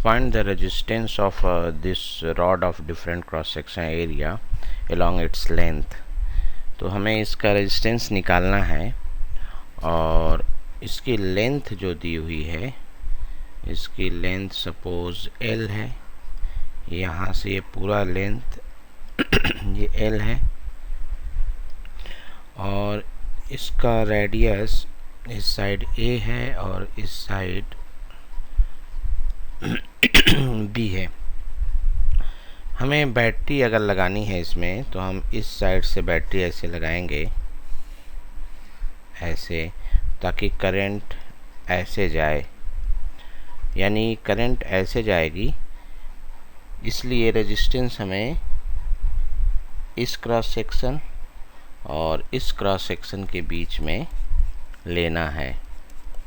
Find the resistance of this rod of different cross section area along its length. तो हमें इसका resistance निकालना है और इसकी लेंथ जो दी हुई है, इसकी लेंथ सपोज L है, यहाँ से ये पूरा लेंथ ये L है और इसका रेडियस इस साइड A है और इस साइड B है। हमें बैटरी अगर लगानी है इसमें तो हम इस साइड से बैटरी ऐसे लगाएंगे, ऐसे, ताकि करंट ऐसे जाए, यानी करंट ऐसे जाएगी। इसलिए रेजिस्टेंस हमें इस क्रॉस सेक्शन और इस क्रॉस सेक्शन के बीच में लेना है।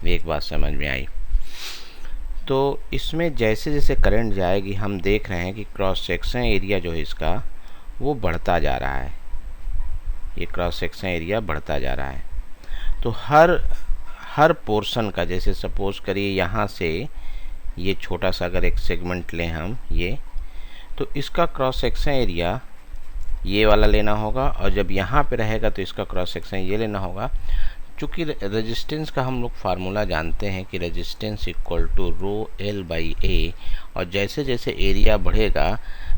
एक बात समझ में आई? तो इसमें जैसे जैसे करंट जाएगी हम देख रहे हैं कि क्रॉस सेक्शन एरिया जो है इसका वो बढ़ता जा रहा है। ये क्रॉस सेक्शन एरिया बढ़ता जा रहा है। तो हर पोर्शन का, जैसे सपोज करिए यहाँ से ये छोटा सा अगर एक सेगमेंट लें हम ये, तो इसका क्रॉस सेक्शन एरिया ये वाला लेना होगा और जब यहाँ पे रहेगा तो इसका क्रॉस सेक्शन ये लेना होगा। चूँकि रेजिस्टेंस का हम लोग फार्मूला जानते हैं कि resistance equal to rho L by A, और जैसे जैसे एरिया बढ़ेगा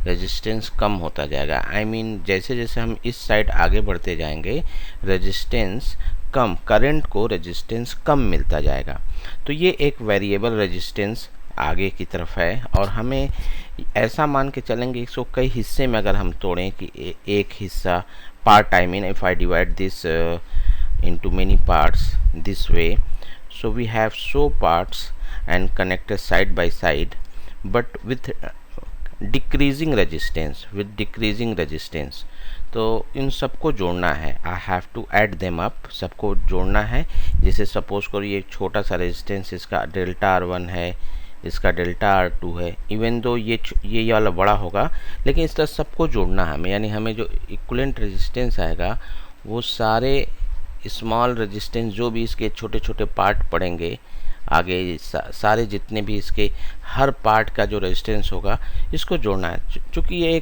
रेजिस्टेंस कम होता जाएगा। आई मीन जैसे जैसे हम इस साइड आगे बढ़ते जाएंगे रेजिस्टेंस कम, करंट को रेजिस्टेंस कम मिलता जाएगा। तो ये एक वेरिएबल रेजिस्टेंस आगे की तरफ है और हमें ऐसा मान के चलेंगे इसको कई हिस्से में अगर हम तोड़ें कि एक हिस्सा part, I mean if I divide this into many parts this way, so we have so parts and connected side by side but with decreasing resistance, तो इन सबको जोड़ना है। I have to add them up, सबको जोड़ना है। जैसे suppose करो ये छोटा सा रेजिस्टेंस इसका डेल्टा R1 है, इसका डेल्टा R2 है, इवन दो ये वाला बड़ा होगा, लेकिन इस तरह सबको जोड़ना है हमें। यानी हमें जो इक्विवेलेंट रेजिस्टेंस आएगा वो सारे स्मॉल रेजिस्टेंस जो भी इसके छोटे छोटे पार्ट पड़ेंगे आगे, सारे जितने भी इसके हर पार्ट का जो रेजिस्टेंस होगा इसको जोड़ना है। चूँकि ये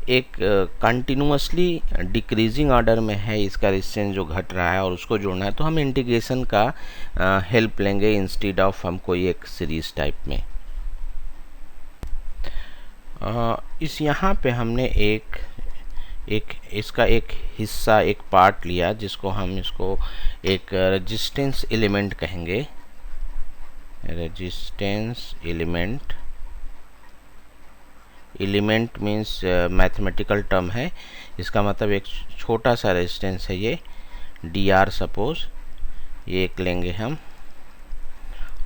एक कंटिन्यूसली डिक्रीजिंग ऑर्डर में है इसका रेजिस्टेंस जो घट रहा है और उसको जोड़ना है, तो हम इंटीग्रेशन का हेल्प लेंगे इंस्टेड ऑफ हम कोई एक सीरीज टाइप में। इस यहाँ पे हमने इसका एक हिस्सा, एक पार्ट लिया जिसको हम इसको एक रेजिस्टेंस एलिमेंट कहेंगे। Resistance element means mathematical term है। इसका मतलब एक छोटा सा रेजिस्टेंस है ये dr, सपोज ये एक लेंगे हम।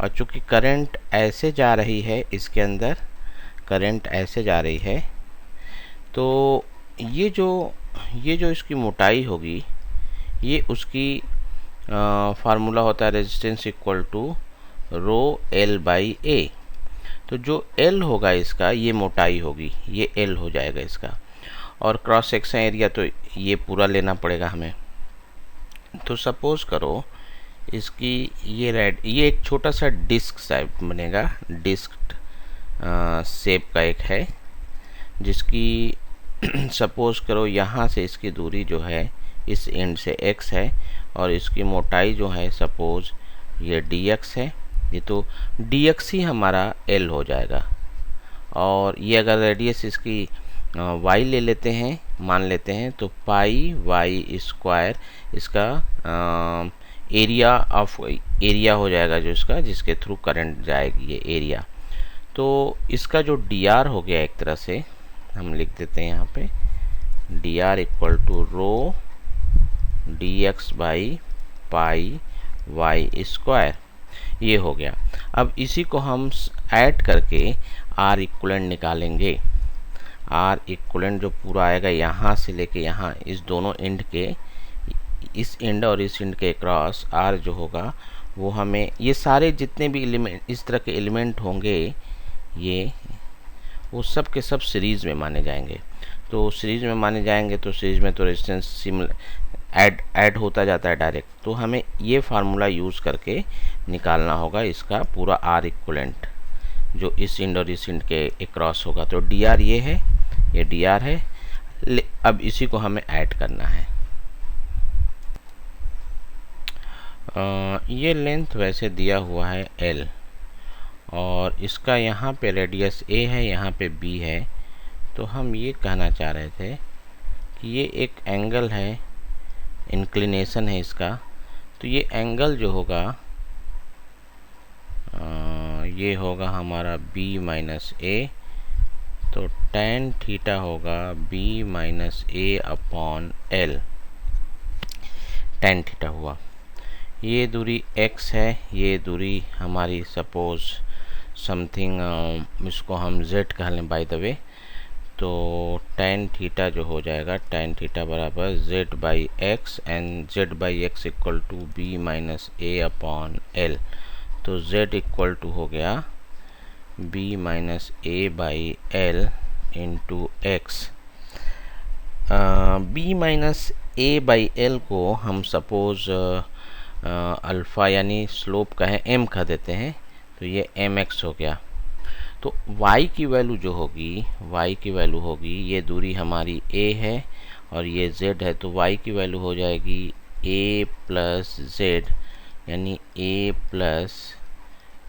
और चूँकि करंट ऐसे जा रही है, इसके अंदर करंट ऐसे जा रही है, तो ये जो इसकी मोटाई होगी ये उसकी फार्मूला होता है resistance equal to rho L by A. तो जो एल होगा इसका, ये मोटाई होगी, ये एल हो जाएगा इसका। और क्रॉस सेक्शन एरिया तो ये पूरा लेना पड़ेगा हमें। तो सपोज करो इसकी ये एक छोटा सा डिस्क टाइप बनेगा, डिस्क शेप का एक है, जिसकी सपोज करो यहाँ से इसकी दूरी जो है इस एंड से x है और इसकी मोटाई जो है सपोज ये dx है। ये तो dx ही हमारा l हो जाएगा। और ये अगर रेडियस इसकी y ले लेते हैं, मान लेते हैं, तो पाई y स्क्वायर इसका एरिया हो जाएगा जो इसका, जिसके थ्रू करंट जाएगी ये एरिया। तो इसका जो dr हो गया एक तरह से हम लिख देते हैं यहाँ पे dr equal to rho dx by pi y square, ये हो गया। अब इसी को हम ऐड करके R इक्वलेंट निकालेंगे। R इक्वलेंट जो पूरा आएगा यहाँ से लेके यहाँ, इस दोनों एंड के, इस एंड और इस एंड के क्रॉस R जो होगा वो हमें, ये सारे जितने भी एलिमेंट इस तरह के एलिमेंट होंगे ये वो सब के सब सीरीज़ में माने जाएंगे। तो सीरीज़ में माने जाएंगे तो सीरीज़ में तो रेजिस्टेंस सिमिलर ऐड होता जाता है डायरेक्ट। तो हमें ये फार्मूला यूज़ करके निकालना होगा इसका पूरा R इक्वलेंट। जो इस इंड और इस इंड के क्रॉस होगा। तो dr ये है, ये dr है। अब इसी को हमें ऐड करना है। ये लेंथ वैसे दिया हुआ है l, और इसका यहाँ पे रेडियस a है, यहाँ पे b है। तो हम ये कहना चाह रहे थे कि ये एक एंगल है, इंक्लिनेशन है इसका। तो ये एंगल जो होगा ये होगा हमारा b माइनस a। तो tan थीटा होगा b minus a upon l, tan theta हुआ। ये दूरी x है, ये दूरी हमारी सपोज समथिंग इसको हम z कह लें बाय द वे। तो tan थीटा जो हो जाएगा, tan थीटा बराबर z by x, and z by x equal to b minus a upon l। तो z इक्वल टू हो गया b minus a by l into x. b minus a by l को हम suppose alpha यानी slope कहें m कह देते हैं। तो ये mx हो गया। तो y की वैल्यू जो होगी, y की वैल्यू होगी, ये दूरी हमारी a है और ये z है। तो y की वैल्यू हो जाएगी a प्लस z, यानी a प्लस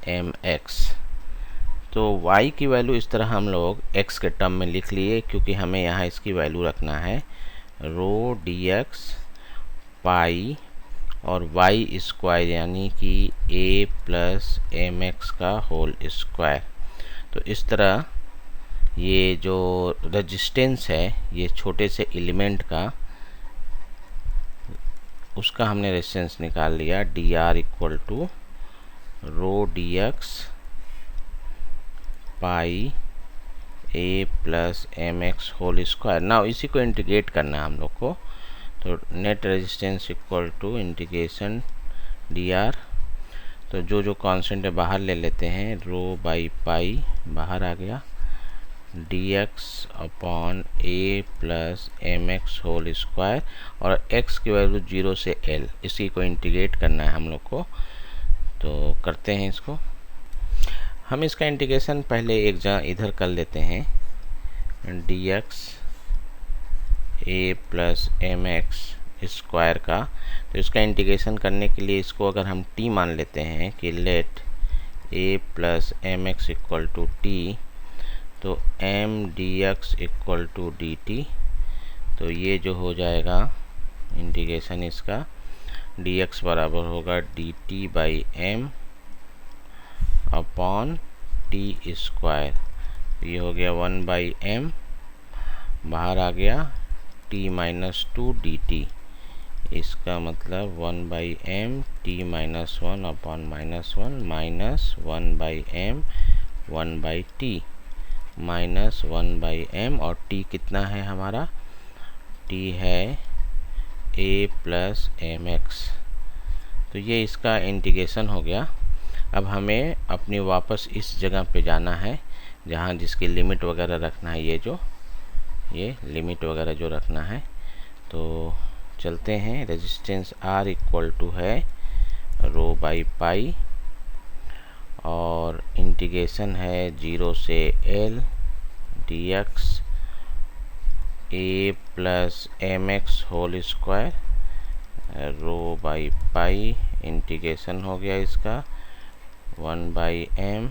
mx। तो y की वैल्यू इस तरह हम लोग x के टर्म में लिख लिए, क्योंकि हमें यहाँ इसकी वैल्यू रखना है रो dx पाई और y स्क्वायर, यानी कि a प्लस mx का होल स्क्वायर। तो इस तरह ये जो रेजिस्टेंस है, ये छोटे से एलिमेंट का, उसका हमने रेजिस्टेंस निकाल लिया। dr equal to rho dx pi a plus mx whole square. Now इसी को इंटीग्रेट करना है हम लोग को। तो net resistance equal to integration dr। तो जो जो कांस्टेंट है बाहर ले लेते हैं, रो बाई पाई बाहर आ गया, dx upon a plus mx whole square, और x की वैल्यू 0 से l, इसी को इंटीग्रेट करना है हम लोग को। तो करते हैं इसको। हम इसका इंटीग्रेशन पहले एक जगह इधर कर लेते हैं, dx a plus mx square का। तो इसका इंटीग्रेशन करने के लिए इसको अगर हम t मान लेते हैं कि let a plus mx equal to t, तो m dx equal to dt। तो ये जो हो जाएगा इंटीग्रेशन इसका, dx बराबर होगा dt by m upon t square. ये हो गया 1 बाई m, बाहर आ गया t माइनस 2 dt। इसका मतलब 1 by m t minus 1 upon minus 1 minus 1 by m 1 by t minus 1 by m, और t कितना है हमारा, t है a प्लस mx। तो ये इसका इंटीग्रेशन हो गया। अब हमें अपनी वापस इस जगह पे जाना है जहाँ जिसकी लिमिट वगैरह रखना है, ये लिमिट वगैरह जो रखना है। तो चलते हैं। रेजिस्टेंस R इक्वल टू है रो बाई पाई, और इंटीग्रेशन है 0 से L dx a plus mx whole square rho by pi. Integration हो गया इसका 1 by m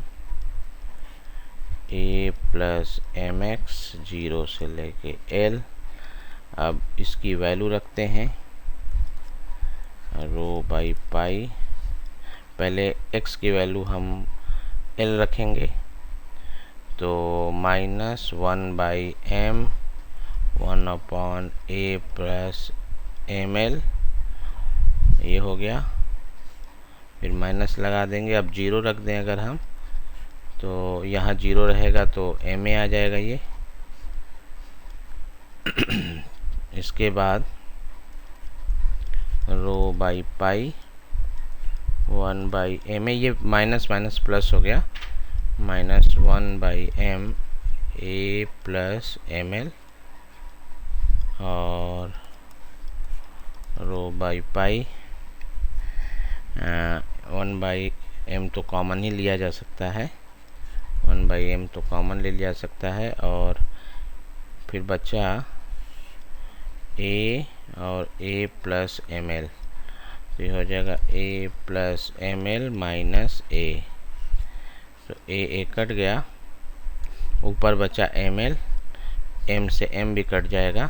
a plus mx 0 से लेके L। अब इसकी वैल्यू रखते हैं रो बाई पाई। पहले x की वैल्यू हम L रखेंगे, तो minus 1 by m 1 upon a plus ml, ये हो गया। फिर माइनस लगा देंगे। अब 0 रख दें अगर हम, तो यहाँ 0 रहेगा तो ma आ जाएगा ये। इसके बाद रो बाई पाई 1 बाई m, ये माइनस माइनस प्लस हो गया, minus 1 by m a plus ml, और रो बाई पाई 1 बाई m तो कॉमन ही लिया जा सकता है, 1/m तो कॉमन ले लिया सकता है, और फिर बचा a और a प्लस एम एल, तो ये हो जाएगा a plus M L minus a, तो a कट गया, ऊपर बचा एम एल, m से m भी कट जाएगा,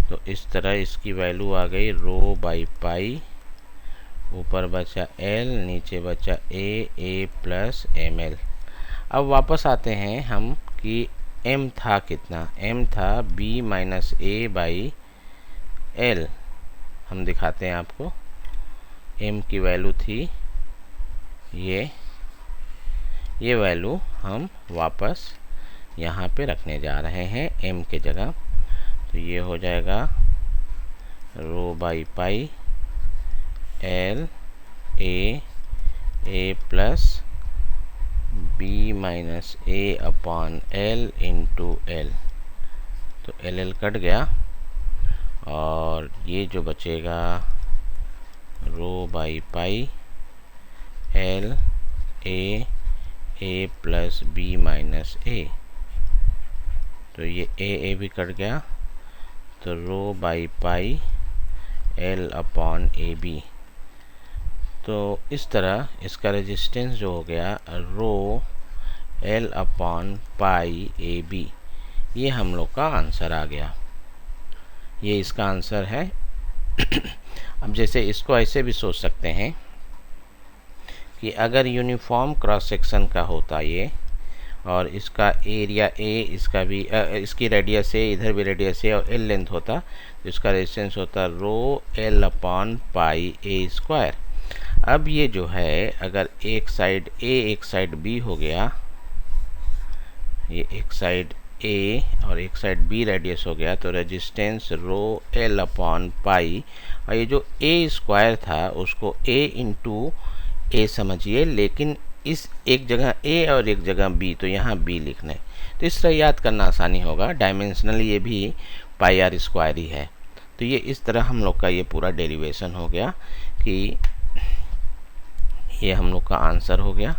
तो इस तरह इसकी वैल्यू आ गई रो बाई पाई, ऊपर बचा l, नीचे बचा a प्लस एम एल। अब वापस आते हैं हम कि m था कितना, m था b minus a by l। हम दिखाते हैं आपको, m की वैल्यू थी ये वैल्यू हम वापस यहाँ पे रखने जा रहे हैं m के जगह, तो ये हो जाएगा rho by pi l a plus b minus a upon l into l, तो l कट गया, और ये जो बचेगा rho by pi l a plus b minus a, तो ये a भी कट गया, तो rho by pi l upon A B. तो इस तरह इसका रेजिस्टेंस जो हो गया rho l upon pi A B, ये हम लोग का आंसर आ गया, ये इसका आंसर है। अब जैसे इसको ऐसे भी सोच सकते हैं कि अगर यूनिफॉर्म क्रॉस सेक्शन का होता ये, और इसका एरिया a, इसका भी इसकी रेडियस a, इधर भी रेडियस a और l लेंथ होता, तो इसका रेजिस्टेंस होता रो l upon pi a square. अब ये जो है अगर एक साइड a एक साइड b हो गया, ये एक साइड a और एक साइड b रेडियस हो गया, तो रेजिस्टेंस रो l अपॉन पाई, और ये जो a स्क्वायर था उसको a इंटू a समझिए, लेकिन इस एक जगह a और एक जगह b, तो यहाँ b लिखना है, तो इस तरह याद करना आसानी होगा। डायमेंशनल ये भी पाई आर स्क्वायर ही है, तो ये इस तरह हम लोग का ये पूरा डेरिवेशन हो गया कि ये हम लोग का आंसर हो गया।